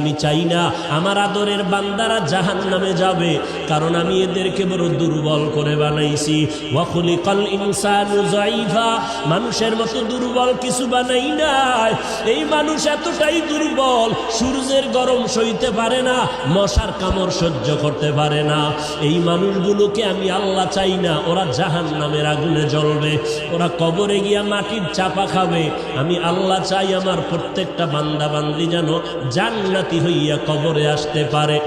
আমি চাই না আমার আদরের বান্দারা জাহান্নামে যাবে, কারণ আমি এদেরকে বড় দুর্বল করে বানাইছি। ওয়া খুলিকাল ইনসানু যায়ীফা, মানুষের মতো দুর্বল কিছু বানাই নাই। এই মানুষ এতটাই দুর্বল, সূর্যের গরম সইতে পারে না, মশার কামড় সহ্য করতে পারে না। এই মানুষগুলোকে আমি আল্লাহ চাই না ওরা জাহান্নামের আগুনে জ্বলবে, ওরা কবরে গিয়া মাটির চাপা খাবে। আমি আল্লাহ চাই আমার প্রত্যেকটা বান্দা বান্দি যেন জান্নাতি হইয়া কবরে আসতে পারে।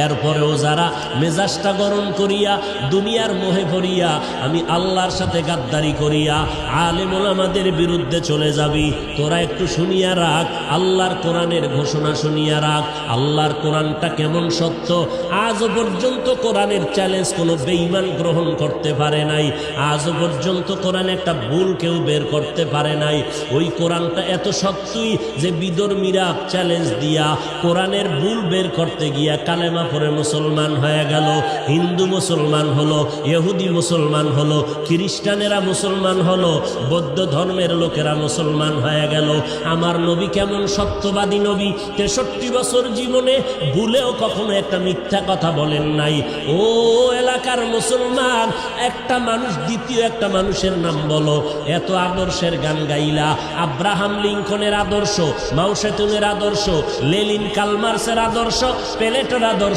এরপরেও যারা মেজাজটা গরম করিয়া দুনিয়ার মোহে পড়িয়া আমি আল্লাহর সাথে গাদ্দারি করিয়া আলেম ওলামাদের বিরুদ্ধে চলে যাবি, তোরা একটু শুনিয়া রাখ, আল্লাহর কোরআনের ঘোষণা শুনিয়া রাখ। আল্লাহর কোরআনটা কেমন সত্য, আজও পর্যন্ত কোরআনের চ্যালেঞ্জ কোনো বেঈমান গ্রহণ করতে পারে নাই। আজও পর্যন্ত কোরআন একটা ভুল কেউ বের করতে পারে নাই। ওই কোরআনটা এত সত্যই যে বিধর্মীরা চ্যালেঞ্জ দিয়া কোরআনের ভুল বের করতে গিয়া কালেমা পরে মুসলমান হয়ে গেল, হিন্দু মুসলমান হলো, ইহুদি মুসলমান হলো, খ্রিস্টানেরা মুসলমান হলো, বৌদ্ধ ধর্মের লোকেরা মুসলমান হয়ে গেল। আমার নবী কেমন সত্যবাদী নবী, 63 বছর জীবনে ভুলেও কখনো একটা মিথ্যা কথা বলেন নাই। ও এলাকার মুসলমান, একটা মানুষ দ্বিতীয় একটা মানুষের নাম বলো। এত আদর্শের গান গাইলা, আব্রাহাম লিঙ্কনের আদর্শ, মাও সেতুংয়ের আদর্শ, লেনিন কালমার্সের আদর্শ, প্লেটোর আদর্শ,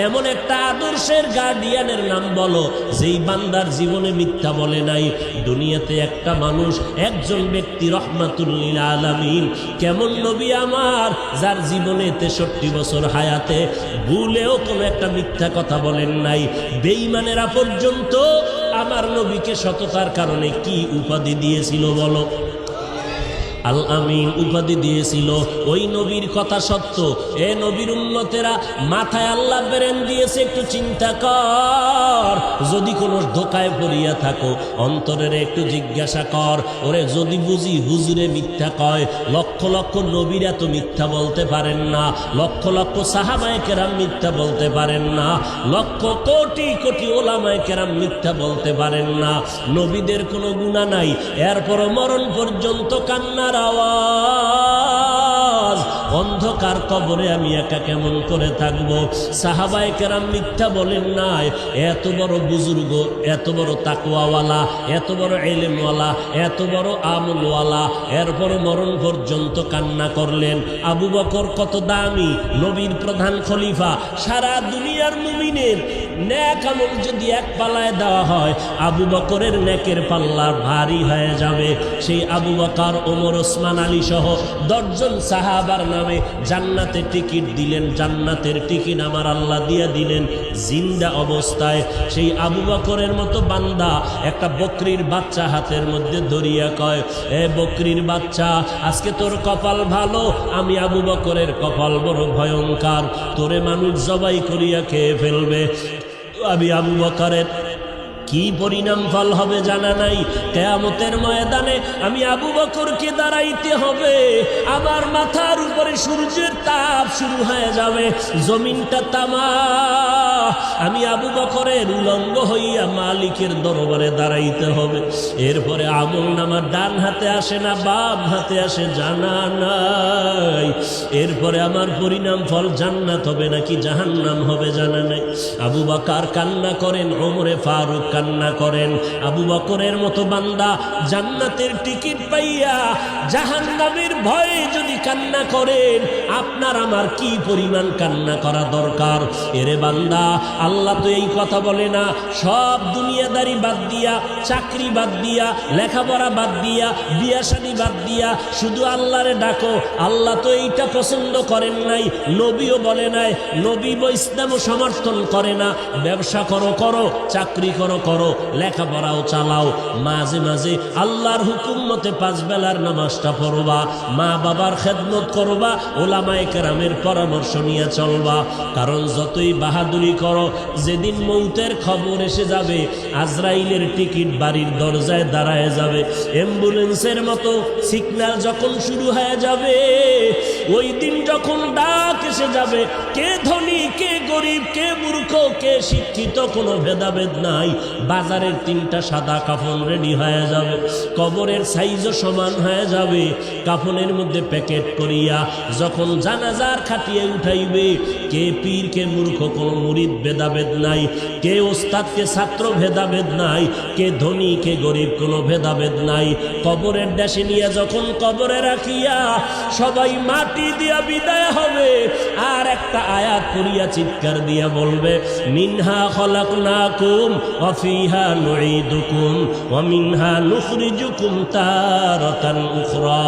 এমন একটা আদর্শের গার্ডিয়ানের নাম বলো যেই বান্দার জীবনে মিথ্যা বলে নাই। দুনিয়াতে একটা মানুষ, একজন ব্যক্তি রহমাতুল লিল আলামিন, কেমন নবী আমার যার জীবনে 63 বছর হায়াতে ভুলেও কোনো একটা মিথ্যা কথা বলেন নাই। বেঈমানেরা পর্যন্ত আমার নবীকে সততার কারণে কি উপাধি দিয়েছিল বলো? আল আমিন উপাধি দিয়েছিল। ওই নবীর কথা সত্য। এ নবীর উম্মতেরা, মাথায় আল্লাহ ব্রেন দিয়েছে, একটু চিন্তা কর। যদি কোনো ধোকায় পড়িয়া থাকো, অন্তরের একটু জিজ্ঞাসা কর, ওরে যদি বুঝি হুজুরে মিথ্যা কয়। লক্ষ লক্ষ নবীরা তো মিথ্যা বলতে পারেন না, লক্ষ লক্ষ সাহাবায়ে কেরাম মিথ্যা বলতে পারেন না, লক্ষ কোটি কোটি ওলামায়ে কেরাম মিথ্যা বলতে পারেন না। নবীদের কোনো গুনাহ নাই, এরপর মরণ পর্যন্ত কান্নার আওয়াজ। অন্ধকার কবরে আমি একা কেমন করে থাকবো? সাহাবায়ে কেরাম মিথ্যা বলেন নাই। এত বড় বুজুর্গ, এত বড় তাকওয়াওয়ালা, এত বড় ইলমওয়ালা, এত বড় আমলওয়ালা, এরপর মরণ পর্যন্ত কান্না করলেন। আবু বকর কত দামি, নবীর প্রধান খলিফা। সারা দুনিয়ার মুমিনের নেক আমল যদি এক পাল্লায় দেওয়া হয়, আবু বকরের নেকের পাল্লা ভারী হয়ে যাবে। সেই আবু বকর, ওমর, ওসমান, আলী সহ 10 জন সাহাবার নামে জান্নাতে টিকিট দিলেন। জান্নাতের টিকিট আমার আল্লাহ দিয়া দিলেন জিন্দা অবস্থায়। সেই আবু বকরের মতো বান্দা একটা বকরির বাচ্চা হাতের মধ্যে ধরিয়া কয়, এ বকরির বাচ্চা, আজকে তোর কপাল ভালো, আমি আবু বকরের কপাল বড় ভয়ঙ্কর, তোরে মানুষ জবাই করিয়া খেয়ে ফেলবে। আমি আবু বকরের কি পরিণাম ফল হবে জানা নাই। কিয়ামতের ময়দানে আমি আবু বকরকে দাঁড়াইতে হবে, আমার মাথার উপরে সূর্যের তাপ শুরু হয়ে যাবে, জমিনটা তামা। আমি আবু বকরের উলঙ্গ হইয়া মালিকের দরবারে দাঁড়াইতে হবে। এরপরে আমল নামা ডান হাতে আসে না বাম হাতে আসে জানা নাই। এরপরে আমার পরিণাম ফল জান্নাত হবে নাকি জাহান্নাম হবে জানা নাই। আবু বকর কান্না করেন, ওমরে ফারুক কান্না করেন। আবু বকরের মতো বান্দা জান্নাতের টিকিট পাইয়া জাহান্নামের ভয়ে যদি কান্না করেন, আপনার আমার কি পরিমাণ কান্না করা দরকার? এরে বান্দা, আল্লাহ তো এই কথা বলে না, সব দুনিয়াদারি বাদ দিয়া, চাকরি বাদ দিয়া, লেখাপড়া বাদ দিয়া, বিয়া শাদী বাদ দিয়া শুধু আল্লাহরে ডাকো। আল্লাহ তো এইটা পছন্দ করেন নাই, নবীও বলে নাই, নবী ইসলামও সমর্থন করে না। ব্যবসা করো করো, চাকরি করো করো, লেখাপড়াও চালাও, মাঝে মাঝে আল্লাহর হুকুম মতে 5 বেলার নামাজটা পড়বা, মা বাবার খেদমত করবা, ওলামায়ে কেরামের পরামর্শ নিয়ে চলবা। কারণ যতই বাহাদুরি করো, যেদিন মৌতের খবর এসে যাবে, আজরাইলের টিকিট বাড়ির দরজায় দাঁড়ায় যাবে। অ্যাম্বুলেন্সের মতো সিগন্যাল যখন শুরু হয়ে যাবে, ওই দিন যখন ডাক এসে যাবে, কে ধনী কে গরিব, কে মূর্খ কে শিক্ষিত, কোনো ভেদাভেদ নাই। বাজারের 3টা সাদা কাফন রেডি হয়ে যাবে, কবরের সাইজও সমান হয়ে যাবে। কাফনের মধ্যে প্যাকেট করিয়া যখন জানাজার খাটিয়ে উঠাইবে, কে পীর কে মূর্খ কোনো মুরিদ ভেদাভেদ নাই, কে ওস্তাদ কে ছাত্র ভেদাভেদ নাই, কে ধনী কে গরিব কোনো ভেদাভেদ নাই। কবরের দেশে নিয়ে যখন কবরে রাখিয়া সবাই মাটি দিয়া বিদায় হবে, আর একটা আয়াত করিয়া চিৎকার দিয়া বলবে, মিনহা খলাকনাকুম ওয়া ফিহা নুঈদুকুম ওয়া মিনহা নুখরিজুকুম তারাতান উখরা।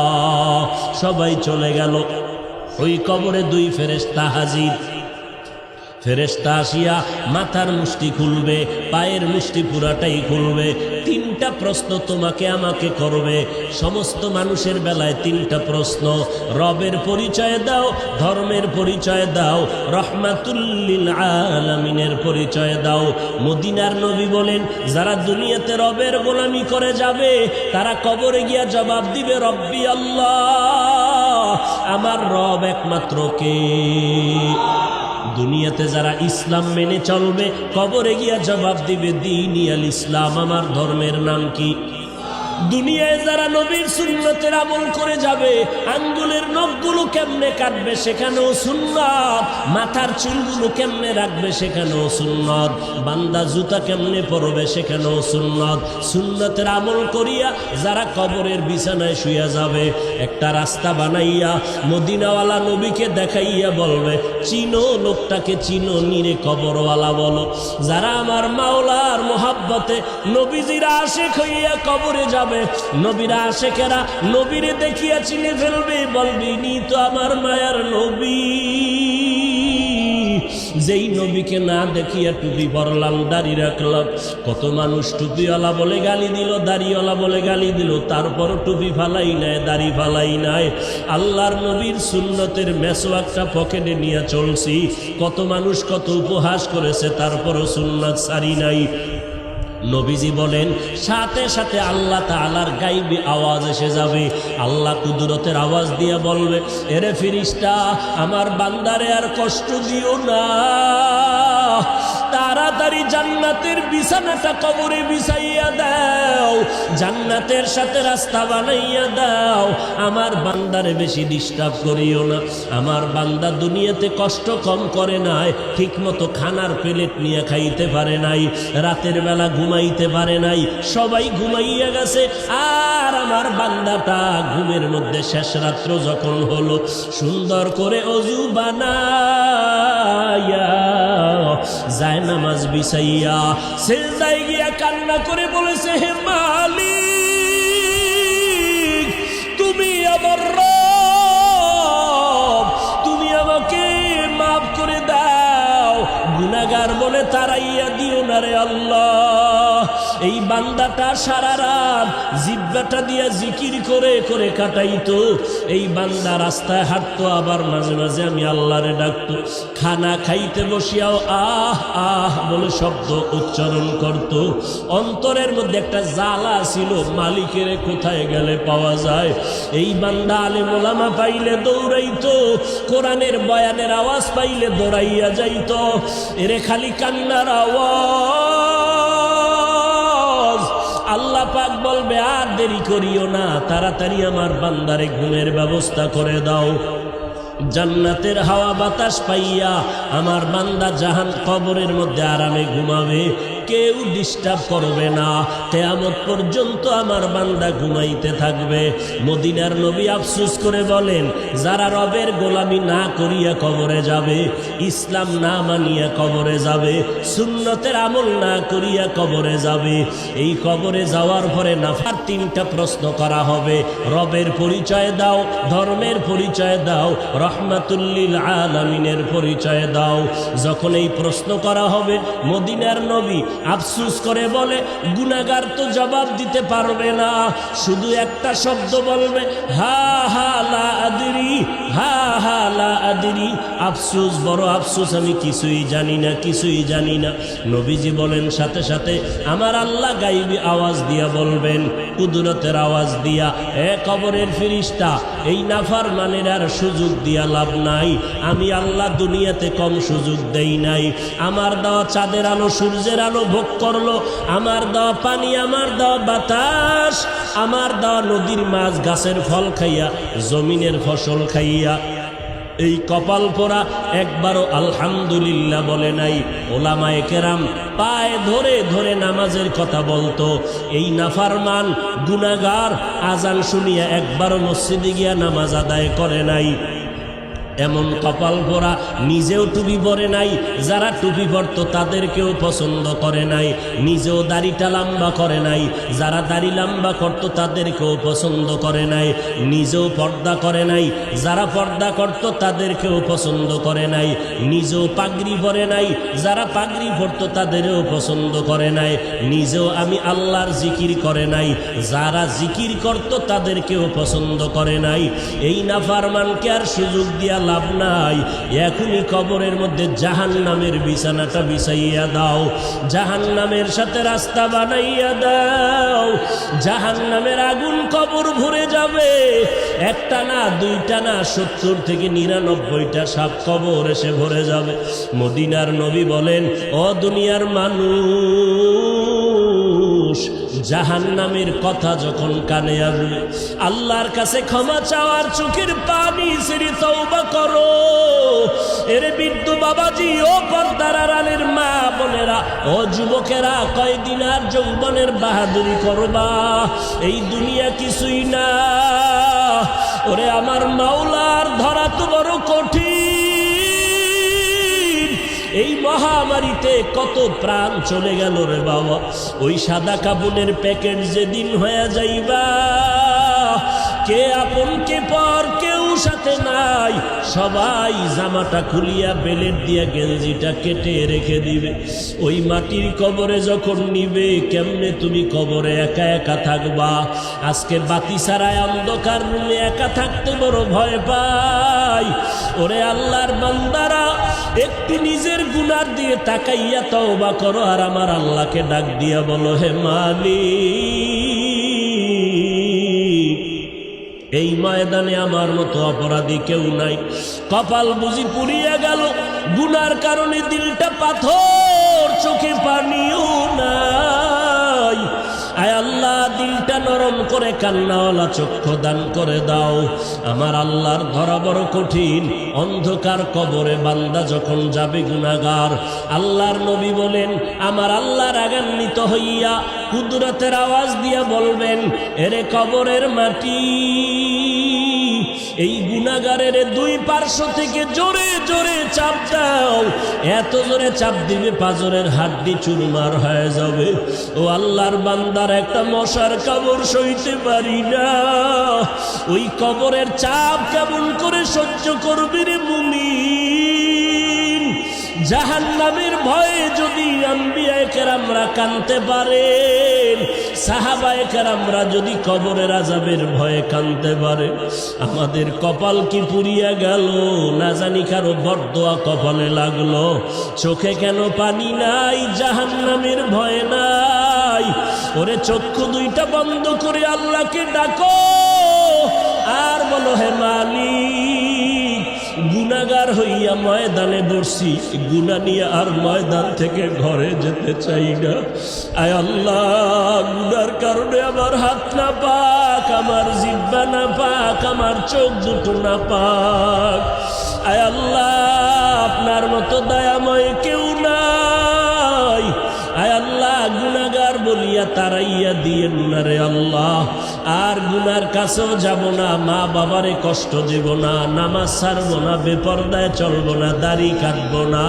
সবাই চলে গেল, ওই কবরে 2 ফেরেশতা হাজির। ফেরেশতা আসিয়া মাথার মুষ্টি খুলবে, পায়ের মুষ্টি পুরাটাই খুলবে। 3টা প্রশ্ন তোমাকে আমাকে করবে। সমস্ত মানুষের বেলায় 3টা প্রশ্ন। রবের পরিচয় দাও, ধর্মের পরিচয় দাও, রহমাতুল লিল আলামিনের পরিচয় দাও। মদিনার নবী বলেন, যারা দুনিয়াতে রবের গোলামি করে যাবে তারা কবরে গিয়া জবাব দিবে, রব্বি আল্লাহ, আমার রব একমাত্র কে? দুনিয়াতে যারা ইসলাম মেনে চলবে কবরে গিয়া জবাব দিবে, দীনিয়াল ইসলাম, আমার ধর্মের নাম কি? দুনিয়ায় যারা নবীর সুন্নতের আমল করে যাবে, আঙ্গুলের নখগুলো কেমনে কাটবে সেখানেও সুন্নত, মাথার চুলগুলো কেমনে রাখবে সেখানেও সুন্নত, বান্দা জুতা কেমনে পরবে সেখানেও সুন্নত। সুন্নতের আমল করিয়া যারা কবরের বিছানায় শুয়ে যাবে, একটা রাস্তা বানাইয়া মদিনাওয়ালা নবীকে দেখাইয়া বলবে, চিনো লোকটাকে, চিনো নিরে কবরওয়ালা বলো। যারা আমার মাওলার মোহাব্বতে নবীজির আশিক হইয়া কবরে যাবে, নবীরা আশেকেরা নবীরে দেখিয়া চিনে ফেলবে, বলবি নি তো আমার মায়ার নবী। যেই নবীকে না দেখিয়া টুপি পরলাম, দাড়ি রাখলাম, কত মানুষ টুপিওয়ালা বলে গালি দিল, দাড়িওয়ালা বলে গালি দিল, তারপরও টুপি ফালাই নাই, দাড়ি ফালাই নাই। আল্লাহর নবীর সুন্নতের মেসওয়াকটা পকেটে নিয়ে চলছি, কত মানুষ কত উপহাস করেছে, তারপরও সুন্নত সারি নাই। নবীজি বলেন, সাথে সাথে আল্লাহ তাআলার গায়বী আওয়াজ এসে যাবে। আল্লাহ কুদরতের আওয়াজ দিয়ে বলবে, এরে ফেরেশতা, আমার বান্দারে আর কষ্ট দিও না, তাড়াতাড়ি জান্নাতের বিছানাটা কবরে বিছাইয়া দাও, জান্নাতের সাথে রাস্তা বানাইয়া দাও, আমার বান্দারে বেশি ডিস্টার্ব করিও না। আমার বান্দা দুনিয়াতে কষ্ট কম করে নাই, ঠিক মতো খানার প্লেট নিয়ে খাইতে পারে নাই, রাতের বেলা ঘুমাইতে পারে নাই, সবাই ঘুমাইয়া গেছে, আর আমার বান্দাটা ঘুমের মধ্যে শেষ রাত্র যখন হলো, সুন্দর করে অজু বানাইয়া যায় নামাজ বিছাইয়া সিজদায় গিয়া কান্না করে বলেছে, হে মালিক, তুমি আমার রব, তুমি আমাকে মাফ করে দাও, গুনাহগার বলে তাড়াইয়া দিও না রে আল্লাহ। এই বান্দাটা সারা রাত জিহ্বাটা দিয়া জিকির করে করে কাটাইতো। এই বান্দা রাস্তায় হাঁটতো, আবার মাঝে মাঝে আমি আল্লাহরে ডাকতো। খানা খাইতে বসিয়াও আহ আহ বলে শব্দ উচ্চারণ করত। অন্তরের মধ্যে একটা জ্বালা ছিল, মালিকের কোথায় গেলে পাওয়া যায়। এই বান্দা আলেম ওলামা পাইলে দৌড়াইতো, কোরআনের বয়ানের আওয়াজ পাইলে দৌড়াইয়া যাইতো। এরে খালি কান্নার আওয়াজ। আল্লাহ পাক বলবে, আর দেরি করিও না, তাড়াতাড়ি আমার বান্দারে ঘুমের ব্যবস্থা করে দাও। জান্নাতের হাওয়া বাতাস পাইয়া আমার বান্দা জাহান কবরের মধ্যে আরামে ঘুমাবে, কেউ ডিস্টার্ব করবে না, কিয়ামত পর্যন্ত আমার বান্দা ঘুমাইতে থাকবে। মদিনার নবী আফসোস করে বলেন, যারা রবের গোলামি না করিয়া কবরে যাবে, ইসলাম না মানিয়া কবরে যাবে, সুন্নতের আমল না করিয়া কবরে যাবে, এই কবরে যাওয়ার পরে নাফার 3টা প্রশ্ন করা হবে। রবের পরিচয় দাও, ধর্মের পরিচয় দাও, রহমাতুল লিল আলামিনের পরিচয় দাও। যখন এই প্রশ্ন করা হবে, মদিনার নবী আফসোস করে বলে, গুনাহগার তো জবাব দিতে পারবে না, শুধু একটা শব্দ বলবে, হা হা লা আদরি, হা হা লা আদরি। আফসোস, বড় আফসোস, আমি কিছুই জানি না, কিছুই জানি না। নবীজি বলেন সাথে সাথে আমার আল্লাহ গাইবী আওয়াজ দিয়া বলবেন, কুদরতের আওয়াজ দিয়া, এ কবরের ফেরেশতা, এই নাফরমানের আর সুযোগ দিয়া লাভ নাই। আমি আল্লাহ দুনিয়াতে কম সুযোগ দেই নাই। আমার দেওয়া চাঁদের আলো, সূর্যের আলো ভোগ করলো, আমার দেওয়া পানি, আমার দেওয়া বাতাস, আমার দেওয়া নদীর মাছ, গাছের ফল খাইয়া, জমিনের ফসল খাইয়া এই কপাল পোড়া একবারও আলহামদুলিল্লাহ বলে নাই। ওলামায়ে কেরাম পায়ে ধরে ধরে নামাজের কথা বলতো। এই নাফরমান গুনাহগার আজান শুনিয়া একবারও মসজিদে গিয়া নামাজ আদায় করে নাই। এমন কপাল পোড়া, নিজেও টুপি পরে নাই, যারা টুপি পরতো তাদেরকেও পছন্দ করে নাই, নিজেও দাড়িটা লম্বা করে নাই, যারা দাড়ি লম্বা করতো তাদেরকেও পছন্দ করে নাই, নিজেও পর্দা করে নাই, যারা পর্দা করতো তাদেরকেও পছন্দ করে নাই, নিজেও পাগড়ি পরে নাই, যারা পাগড়ি পরতো তাদেরও পছন্দ করে নাই, নিজেও আমি আল্লাহর জিকির করে নাই, যারা জিকির করতো তাদেরকেও পছন্দ করে নাই। এই নাফরমানকে আর সুযোগ দিয়া লাভ নাই। এখনই কবরের মধ্যে জাহান্নামের বিছানাটা বিছাইয়া দাও, জাহান্নামের সাথে রাস্তা বানাইয়া দাও। জাহান্নামের আগুন কবর ভরে যাবে, একটা না, দুইটা না, 70 থেকে 99টা সাপ কবর এসে ভরে যাবে। মদিনার নবী বলেন, ও দুনিয়ার মানুষ, জাহান্নামের কথা যখন কানে আসবে, আল্লাহর কাছে ক্ষমা চাওয়ার চোখের পানি ছেড়ে তওবা করো। এর বৃদ্ধ বাবাজি, ও পর্দার আড়ালের মা বোনেরা, ও যুবকেরা, কয়দিন আর যৌবনের বাহাদুরি করবা? এই দুনিয়া কিছুই না। ওরে আমার মাওলার ধরা তো বড় কঠিন। এই মহামারীতে কত প্রাণ চলে গেল রে বাবা। ওই সাদা কাপড়ের প্যাকেট যেদিন হয়ে যাইবা, কে আপন কে পর, কেউ সাথে নাই, সবাই জামাটা খুলিয়া বেলেট দিয়া গেঞ্জিটা কেটে রেখে দিবে। ওই মাটির কবরে যখন নিবে, কেমনে তুমি কবরে একা একা থাকবা? আজকে বাতি ছাড়ায় অন্ধকার রুমে একা থাকতে বড় ভয় পাই। ওরে আল্লাহর বান্দারা, একটু নিজের গুনার দিয়ে তাকাইয়া তওবা করো, আর আমার আল্লাহকে ডাক দিয়া বলো, হে মালিক, এই ময়দানে আমার মতো অপরাধী কেউ নাই। কপাল বুঝি পুড়িয়া গেল, গুনার কারণে দিলটা পাথর, চোখে পানিও নাই। আয় আল্লাহ, দিলটা নরম করে কান্নাওয়ালা চক্ষু দান করে দাও। আমার আল্লাহর ধরা বড় কঠিন। অন্ধকার কবরে বান্দা যখন যাবে গুনাহগার, আল্লাহর নবী বলেন, আমার আল্লাহ রাগান্বিত হইয়া কুদরতের আওয়াজ দিয়া বলবেন, এরে কবরের মাটি, এই গুনাহগারের দুই পার্শ্ব থেকে জোরে জোরে চাপ দাও। এত জোরে চাপ দিবে পাঁজরের হাড্ডি চুরমার হয়ে যাবে। ও আল্লাহর বান্দার একটা মশার কবর সইতে পারি না। ওই কবরের চাপ কেমন করে সহ্য করবি রে মুমিন? জাহান্নামের ভয়ে যদি আম্বিয়ায়ে কেরামরা কাঁদতে পারেন, সাহাবায়ে কেরামরা যদি কবরের আযাবের ভয়ে কাঁদতে পারে, আমাদের কপাল কি পুড়িয়া গেল? না জানি কারো বরদোয়া কপালে লাগলো। চোখে কেন পানি নাই? জাহান্নামের ভয় নাই। ওরে চক্ষু দুইটা বন্ধ করে আল্লাহকে ডাকো, আর বলো, হে মালিক, গুনাহগার হইয়া ময়দানে বসছি, গুনাহ নিয়ে আর ময়দান থেকে ঘরে যেতে চাই না। আয় আল্লাহ, গুনার কারণে আমার হাত না পাক, আমার জিহ্বা না পাক, আমার চোখ দুটো না পাক। আয় আল্লাহ, আপনার মতো দয়াময় কেউ নাই। আয় আল্লাহ, গুনাহগার বলিয়া তারাইয়া দিয়েন না রে আল্লাহ। আর গুনার কাছেও যাব না, মা বাবারে কষ্ট দেব না, নামাজ ছাড়ব না, বেপরদায় চলব না, দাড়ি কাটব না,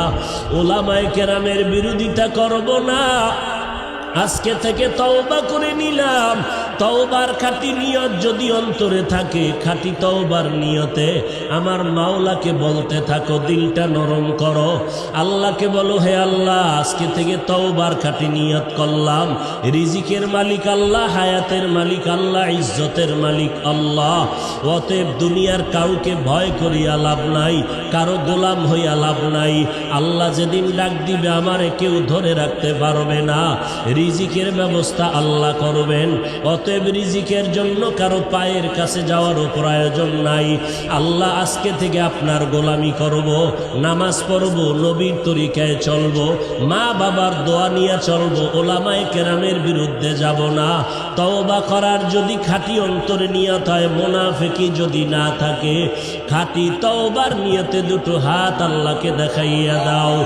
ওলামায়ে কেরামের বিরোধিতা করব না। আজকে থেকে তওবা করে নিলাম, তওবার খাঁটি নিয়ত যদি অন্তরে থাকে, খাঁটি তওবার নিয়তে আমার মাওলাকে বলতে থাকো, দিলটা নরম করো, আল্লাহকে বলো, হে আল্লাহ আজকে থেকে তওবার খাঁটি নিয়ত করলাম, রিজিকের মালিক আল্লাহ, হায়াতের মালিক আল্লাহ, ইজ্জতের মালিক আল্লাহ। অতএব দুনিয়ার কাউকে ভয় করিয়া লাভ নাই, কারো গোলাম হইয়া লাভ নাই। আল্লাহ যেদিন ডাক দিবে আমারে কেউ ধরে রাখতে পারবে না, রিজিকের ব্যবস্থা আল্লাহ করবেন। অতএব রিজিকের জন্য কারো পায়ের কাছে যাওয়ারও প্রয়োজন নাই। আল্লাহ আজকে থেকে আপনার গোলামি করব, নামাজ পড়ব, নবীর তরিকায় চলব, মা বাবার দোয়া নিয়ে চলব, ওলামায়ে কেরামের বিরুদ্ধে যাব না। তওবা করার যদি খাঁটি অন্তরে নিয়ত হয়, মুনাফিকি যদি না থাকে, খাঁটি তওবার নিয়তে দুটো হাত আল্লাহকে দেখাইয়া দাও।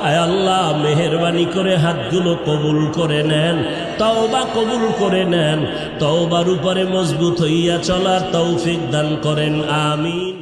আয় আল্লাহ মেহেরবানি করে হাতগুলো কবুল করে নেন, তওবা কবুল করে নেন, তওবার উপরে মজবুত হইয়া চলার তৌফিক দান করেন, আমিন।